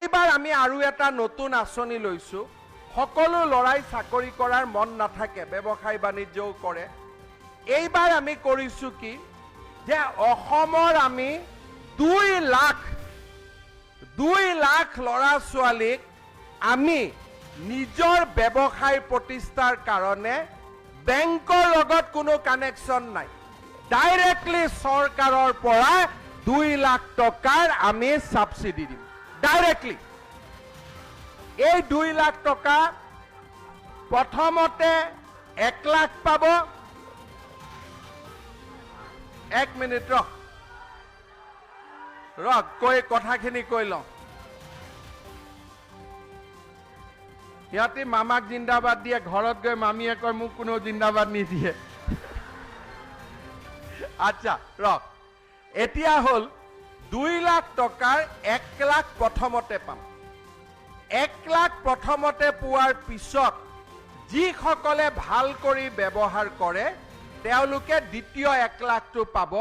এইবাৰ আমি আৰু এটা নতুন আঁচনি লৈছো। সকলো লৰাই চাকৰি কৰাৰ মন নাথাকে, ব্যৱসায় বাণিজ্যও কৰে। এইবাৰ আমি কৰিছো কি যে অসমৰ আমি 2 লাখ ল'ৰা ছোৱালীক আমি নিজৰ ব্যৱসায় প্ৰতিষ্ঠাৰ কাৰণে বেংকৰ লগত কোনো কানেকশ্যন নাই, ডাইৰেক্টলি চৰকাৰৰ পৰা 2 লাখ টকাৰ আমি সাবসিডি দিম ডাইৰেক্টলি। এই 2 লাখ টকা প্ৰথমতে 1 লাখ পাব। 1 মিনিট ৰখ কৈ কথাখিনি কৈ লওঁ। সিহঁতি মামাক জিন্দাবাদ দিয়ে, ঘৰত গৈ মামীয়ে কয় মোক কোনো জিন্দাবাদ নিদিয়ে। আচ্ছা ৰখ, এতিয়া হ'ল 2 লাখ টকাৰ 1 লাখ প্ৰথমতে পাম। 1 লাখ প্ৰথমতে পোৱাৰ পিছত যিসকলে ভাল কৰি ব্যৱহাৰ কৰে তেওঁলোকে দ্বিতীয় 1 লাখটো পাব।